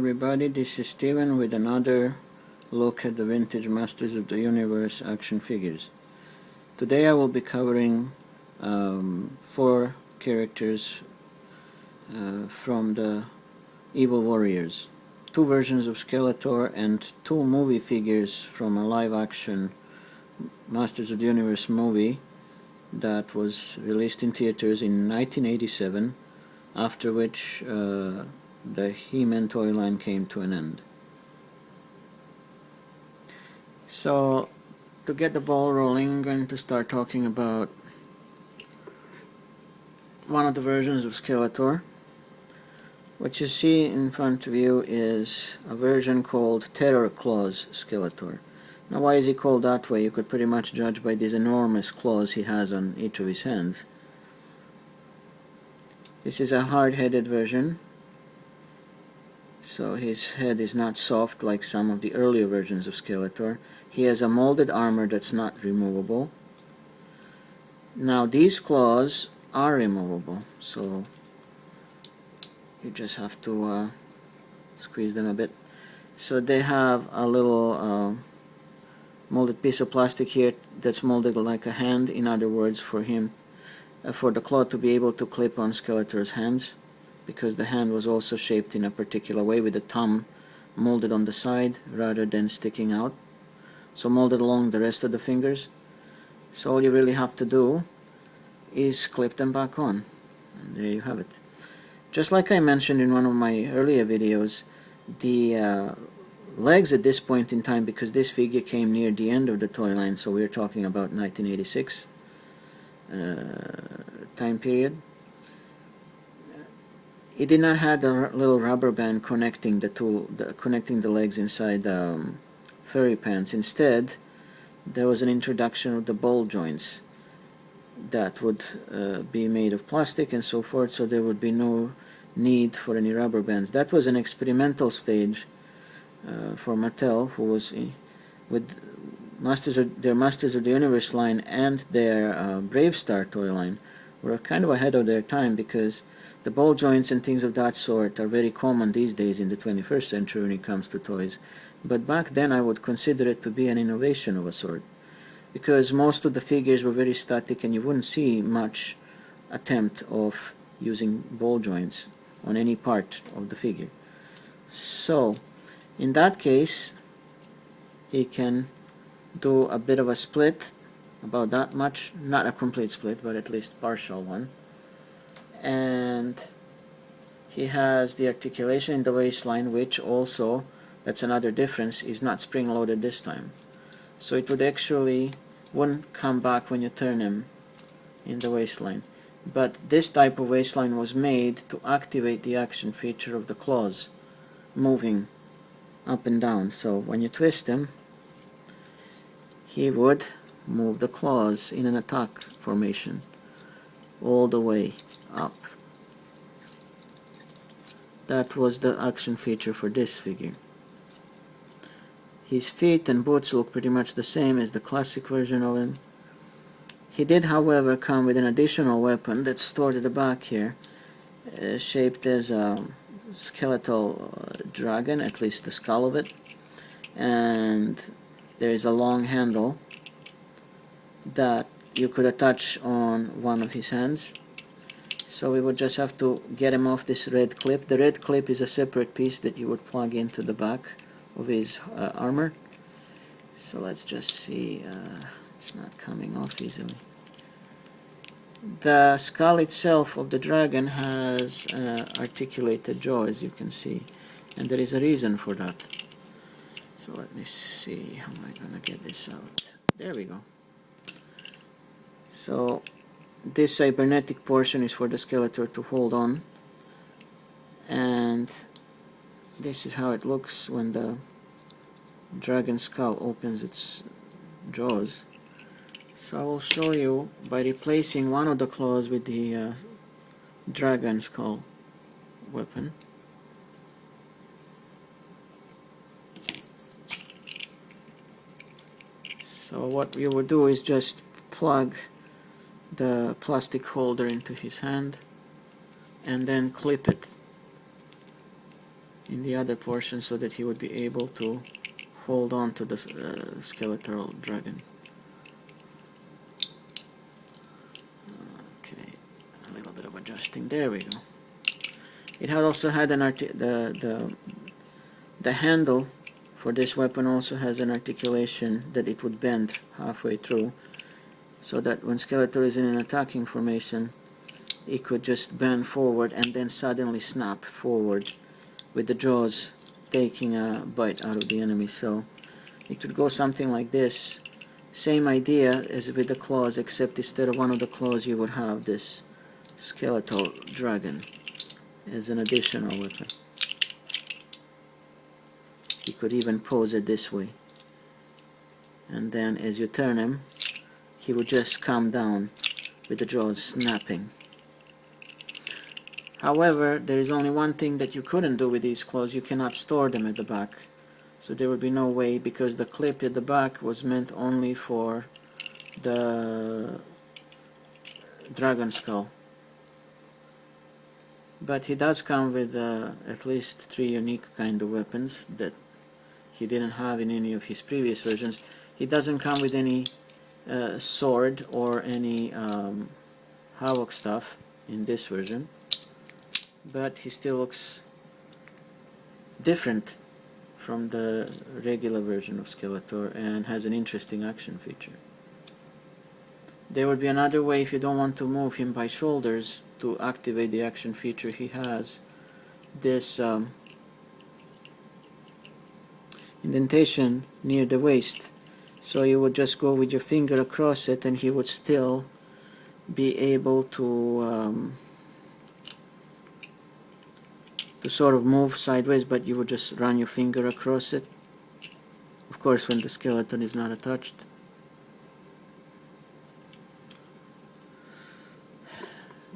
everybody, this is Steven with another look at the vintage Masters of the Universe action figures. Today I will be covering 4 characters from the Evil Warriors. 2 versions of Skeletor and 2 movie figures from a live action Masters of the Universe movie that was released in theaters in 1987, after which the He-Man toy line came to an end. So, to get the ball rolling, I'm going to start talking about one of the versions of Skeletor. What you see in front of you is a version called Terror Claws Skeletor. Now, why is he called that way? You could pretty much judge by these enormous claws he has on each of his hands. This is a hard-headed version, so his head is not soft like some of the earlier versions of Skeletor. He has a molded armor that's not removable. Now these claws are removable, so you just have to squeeze them a bit. So they have a little molded piece of plastic here that's molded like a hand, in other words, for the claw to be able to clip on Skeletor's hands, because the hand was also shaped in a particular way with the thumb molded on the side rather than sticking out, so molded along the rest of the fingers. So all you really have to do is clip them back on, and there you have it. Just like I mentioned in one of my earlier videos, the legs at this point in time, because this figure came near the end of the toy line, so we're talking about 1986 time period, it did not have the little rubber band connecting the legs inside furry pants. Instead, there was an introduction of the ball joints that would be made of plastic and so forth, so there would be no need for any rubber bands. That was an experimental stage for Mattel, who was with their Masters of the Universe line and their Brave Star toy line were kind of ahead of their time, because the ball joints and things of that sort are very common these days in the 21st century when it comes to toys. But back then I would consider it to be an innovation of a sort, because most of the figures were very static and you wouldn't see much attempt of using ball joints on any part of the figure. So in that case, he can do a bit of a split, about that much, not a complete split, but at least partial one. And he has the articulation in the waistline, which also, that's another difference, is not spring-loaded this time. So it would actually wouldn't come back when you turn him in the waistline. But this type of waistline was made to activate the action feature of the claws moving up and down. So when you twist him, he would move the claws in an attack formation all the way up. That was the action feature for this figure. His feet and boots look pretty much the same as the classic version of him. He did, however, come with an additional weapon that's stored at the back here, shaped as a skeletal dragon, at least the skull of it, and there is a long handle that you could attach on one of his hands. So we would just have to get him off this red clip. The red clip is a separate piece that you would plug into the back of his armor. So let's just see, it's not coming off easily. The skull itself of the dragon has articulated jaw, as you can see, and there is a reason for that. So let me see, how am I going to get this out? There we go. So this cybernetic portion is for the Skeletor to hold on, and this is how it looks when the dragon skull opens its jaws. So I will show you by replacing one of the claws with the dragon skull weapon. So what you would do is just plug the plastic holder into his hand and then clip it in the other portion so that he would be able to hold on to the skeletal dragon. Okay, a little bit of adjusting. There we go. It had also had an the handle for this weapon also has an articulation that it would bend halfway through, so that when Skeletor is in an attacking formation, it could just bend forward and then suddenly snap forward, with the jaws taking a bite out of the enemy. So it would go something like this. Same idea as with the claws, except instead of one of the claws you would have this skeletal dragon as an additional weapon. You could even pose it this way, and then as you turn him, he would just come down with the jaws snapping. However, there is only one thing that you couldn't do with these claws: you cannot store them at the back. So there would be no way, because the clip at the back was meant only for the dragon skull. But he does come with at least 3 unique kind of weapons that he didn't have in any of his previous versions. He doesn't come with any sword or any Havoc stuff in this version, but he still looks different from the regular version of Skeletor and has an interesting action feature. There would be another way, if you don't want to move him by shoulders, to activate the action feature. He has this indentation near the waist, so you would just go with your finger across it and he would still be able to sort of move sideways, but you would just run your finger across it, of course when the skeleton is not attached.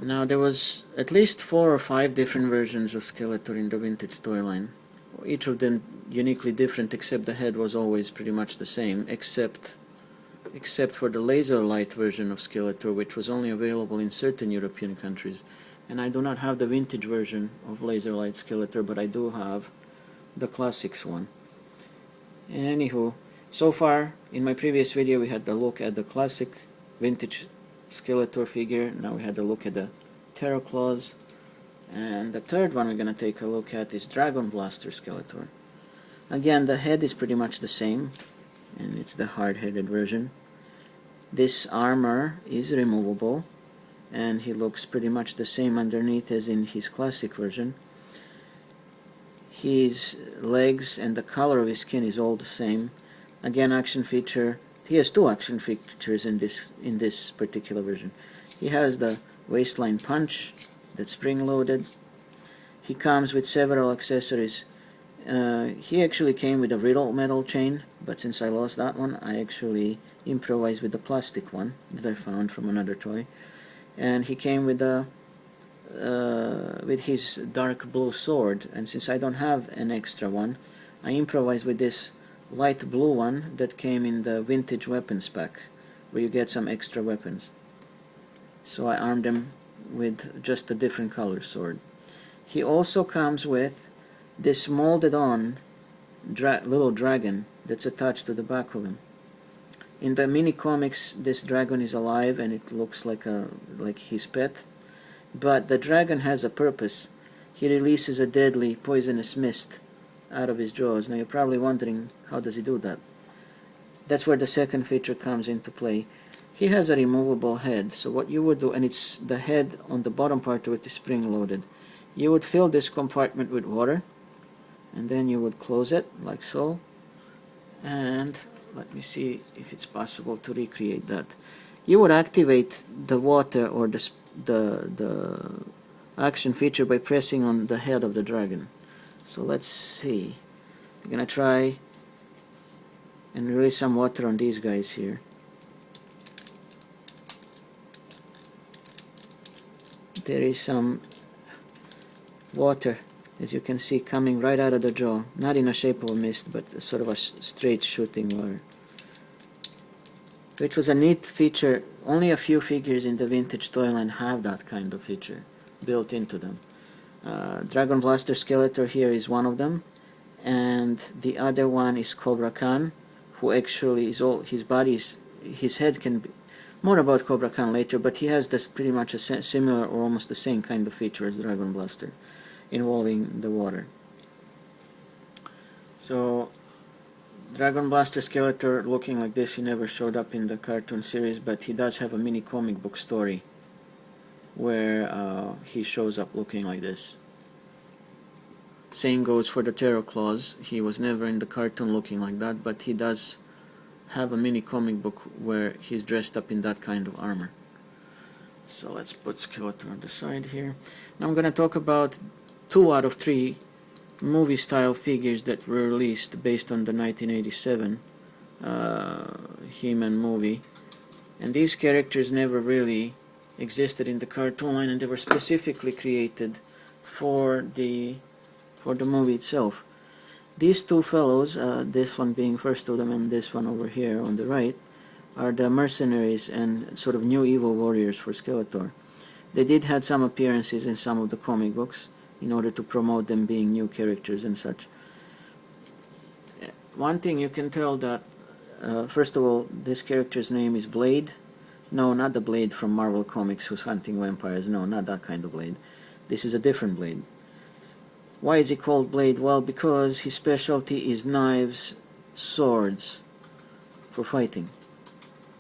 Now there was at least 4 or 5 different versions of Skeletor in the vintage toy line, each of them uniquely different, except the head was always pretty much the same, except for the laser light version of Skeletor, which was only available in certain European countries. And I do not have the vintage version of laser light Skeletor, but I do have the classics one. And anywho, so far in my previous video we had the look at the classic vintage Skeletor figure. Now we had a look at the Terror Claws, and the third one we're going to take a look at is Dragon Blaster Skeletor. Again, the head is pretty much the same, and it's the hard-headed version. This armor is removable, and he looks pretty much the same underneath as in his classic version. His legs and the color of his skin is all the same. Again, action feature. He has 2 action features in this particular version. He has the waistline punch that's spring-loaded. He comes with several accessories. He actually came with a riddle metal chain, but since I lost that one, I actually improvised with the plastic one that I found from another toy. And he came with his dark blue sword, and since I don't have an extra one, I improvised with this light blue one that came in the vintage weapons pack, where you get some extra weapons. So I armed him with just a different color sword. He also comes with this molded on little dragon that's attached to the back of him. In the mini comics, this dragon is alive and it looks like his pet, but the dragon has a purpose. He releases a deadly poisonous mist out of his jaws. Now you're probably wondering, how does he do that? That's where the second feature comes into play. He has a removable head, so what you would do, and it's the head on the bottom part of it is spring-loaded. You would fill this compartment with water, and then you would close it like so, and let me see if it's possible to recreate that. You would activate the water or the action feature by pressing on the head of the dragon. So let's see. I'm gonna try and release some water on these guys here. There is some water, as you can see, coming right out of the jaw, not in a shape of a mist, but sort of a straight shooting water, which was a neat feature. Only a few figures in the vintage toy line have that kind of feature built into them. Dragon Blaster Skeletor here is one of them, and the other one is Cobra Khan, who actually is all his body's, his head can be more about Cobra Khan later, but he has this pretty much a similar or almost the same kind of feature as Dragon Blaster, involving the water. So Dragon Blaster Skeletor looking like this, he never showed up in the cartoon series, but he does have a mini comic book story where he shows up looking like this. Same goes for the Terror Claws. He was never in the cartoon looking like that, but he does have a mini comic book where he's dressed up in that kind of armor. So let's put Skeletor on the side here. Now I'm going to talk about 2 out of 3 movie style figures that were released based on the 1987 He-Man movie, and these characters never really existed in the cartoon line, and they were specifically created for the movie itself. These 2 fellows, this one being first of them and this one over here on the right, are the mercenaries and sort of new evil warriors for Skeletor. They did have some appearances in some of the comic books in order to promote them being new characters and such. One thing you can tell that, first of all, this character's name is Blade. No, not the Blade from Marvel Comics who's hunting vampires. No, not that kind of Blade. This is a different Blade. Why is he called Blade? Well, because his specialty is knives, swords, for fighting.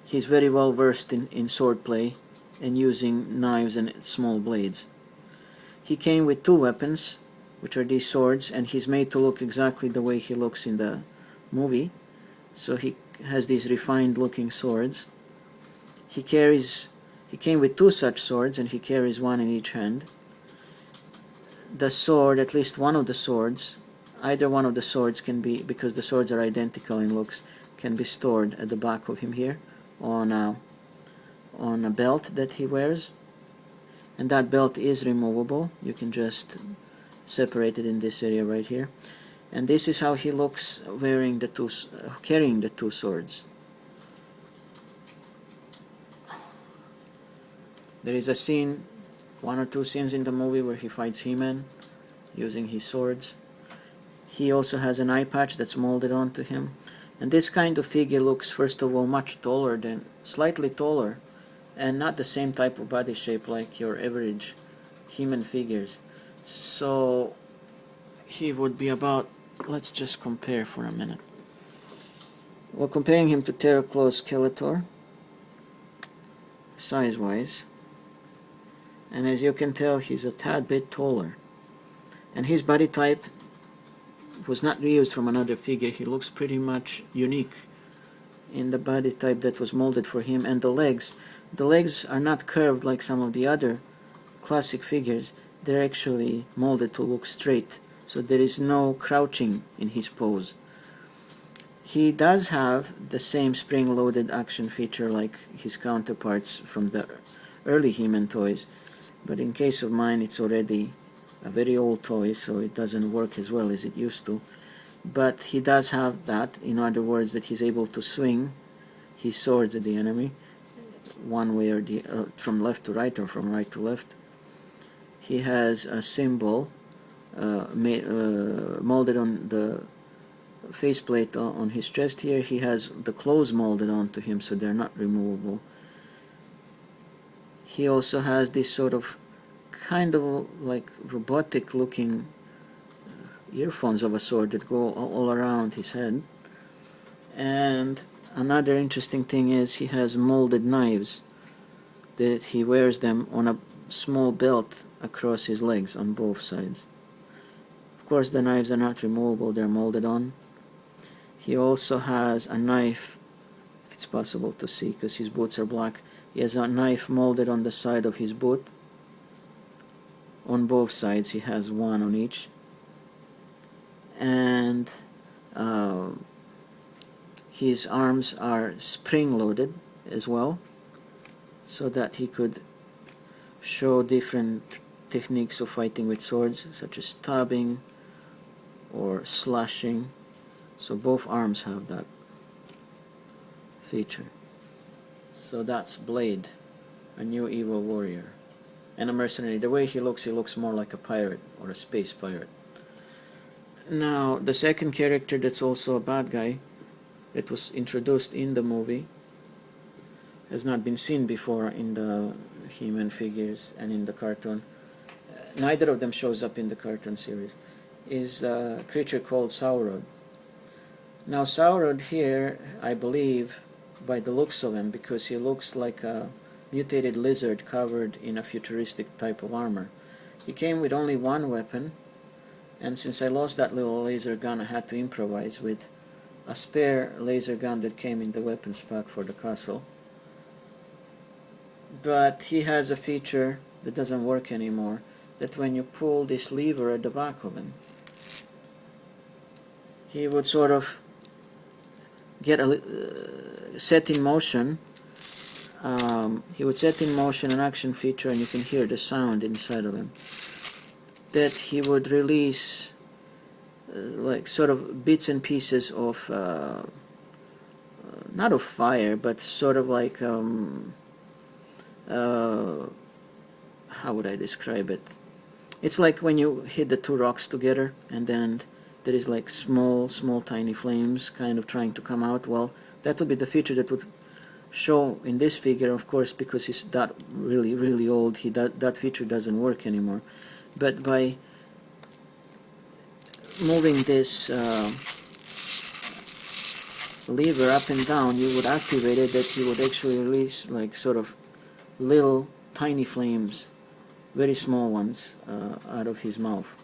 He's very well versed in swordplay and using knives and small blades. He came with 2 weapons, which are these swords, and he's made to look exactly the way he looks in the movie. So he has these refined looking swords. He came with 2 such swords, and he carries 1 in each hand. The sword, at least one of the swords, either one of the swords can be, because the swords are identical in looks, can be stored at the back of him here on a belt that he wears, and that belt is removable. You can just separate it in this area right here, and this is how he looks wearing the carrying the 2 swords. There is a scene, 1 or 2 scenes in the movie where he fights He-Man using his swords. He also has an eye patch that's molded onto him. And this kind of figure looks, first of all, much taller slightly taller, and not the same type of body shape like your average He-Man figures. So he would be about, let's just compare for a minute. Well, comparing him to Terror Claws Skeletor, size-wise, and as you can tell, he's a tad bit taller. And his body type was not reused from another figure. He looks pretty much unique in the body type that was molded for him. And the legs are not curved like some of the other classic figures. They're actually molded to look straight, so there is no crouching in his pose. He does have the same spring-loaded action feature like his counterparts from the early He-Man toys, but in case of mine it's already a very old toy, so it doesn't work as well as it used to. But he does have that, in other words, that he's able to swing his swords at the enemy one way or the from left to right or from right to left. He has a symbol molded on the faceplate on his chest here. He has the clothes molded onto him, so they're not removable. He also has this sort of kind of like robotic looking earphones of a sort that go all around his head. And another interesting thing is he has molded knives that he wears them on a small belt across his legs on both sides. Of course, the knives are not removable, they're molded on. He also has a knife, if it's possible to see because his boots are black. He has a knife molded on the side of his boot. On both sides, he has one on each. And his arms are spring-loaded as well, so that he could show different techniques of fighting with swords, such as stabbing or slashing. So both arms have that feature. So that's Blade, a new evil warrior. and a mercenary. The way he looks more like a pirate or a space pirate. Now, the second character that's also a bad guy that was introduced in the movie, has not been seen before in the He-Man figures and in the cartoon. Neither of them shows up in the cartoon series. Is a creature called Saurod. Now Saurod here, I believe, by the looks of him, because he looks like a mutated lizard covered in a futuristic type of armor. He came with only one weapon, and since I lost that little laser gun, I had to improvise with a spare laser gun that came in the weapons pack for the castle. But he has a feature that doesn't work anymore, that when you pull this lever at the back of him, he would sort of get set in motion. He would set in motion an action feature, and you can hear the sound inside of him, that he would release like sort of bits and pieces of not of fire, but sort of like how would I describe it? It's like when you hit the two rocks together and then there is like small tiny flames kind of trying to come out. Well, that would be the feature that would show in this figure, of course, because he's that really old. That feature doesn't work anymore. But by moving this lever up and down, you would activate it, that he would actually release like sort of little tiny flames, very small ones, out of his mouth.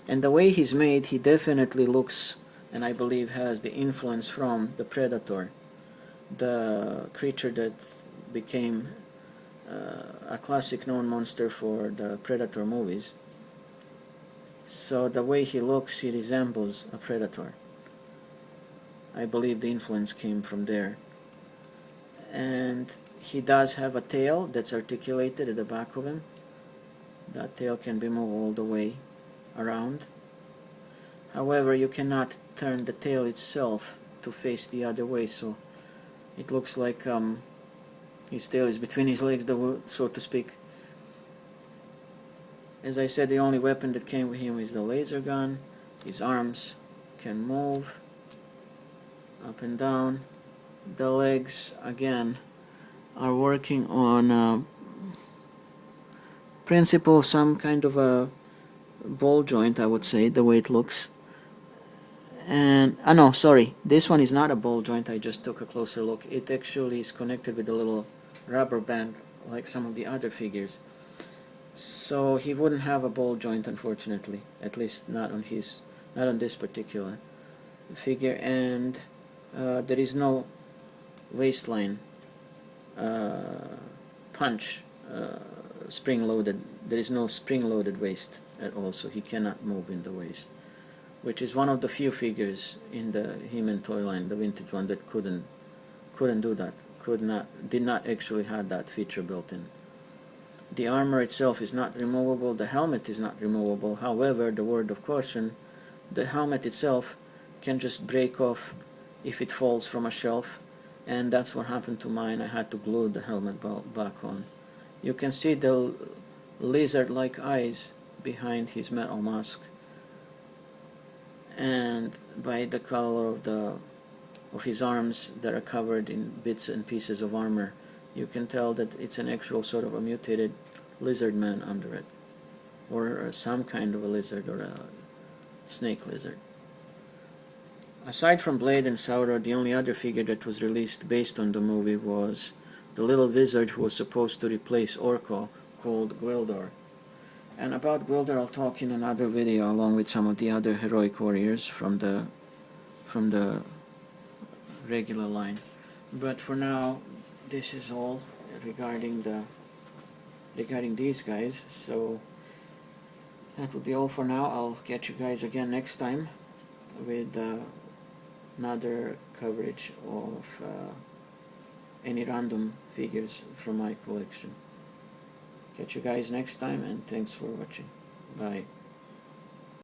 And the way he's made, he definitely looks, and I believe has the influence from the Predator, the creature that became a classic known monster for the Predator movies. So the way he looks, he resembles a Predator. I believe the influence came from there. And he does have a tail that's articulated at the back of him. That tail can be moved all the way around. However, you cannot turn the tail itself to face the other way, so it looks like his tail is between his legs, so to speak. As I said, the only weapon that came with him is the laser gun. His arms can move up and down. The legs, again, are working on principle of some kind of a ball joint, I would say, the way it looks. And no, sorry, this one is not a ball joint. I just took a closer look. It actually is connected with a little rubber band like some of the other figures. So he wouldn't have a ball joint, unfortunately, at least not on this particular figure. And there is no waistline punch, spring-loaded. There is no spring-loaded waist at all, so he cannot move in the waist, which is one of the few figures in the He-Man toy line, the vintage one, that couldn't do that. Did not actually have that feature built in. The armor itself is not removable. The helmet is not removable. However, the word of caution: the helmet itself can just break off if it falls from a shelf, and that's what happened to mine. I had to glue the helmet back on. You can see the lizard-like eyes behind his metal mask, and by the color of his arms that are covered in bits and pieces of armor, you can tell that it's an actual sort of a mutated lizard man under it, or some kind of a lizard, or a snake lizard. Aside from Blade and Saurod, the only other figure that was released based on the movie was the little wizard who was supposed to replace Orko, called Gwildor. And about Gwildor I'll talk in another video, along with some of the other heroic warriors from the regular line. But for now, this is all regarding these guys. So that will be all for now. I'll catch you guys again next time with another coverage of any random figures from my collection. Catch you guys next time, and thanks for watching. Bye.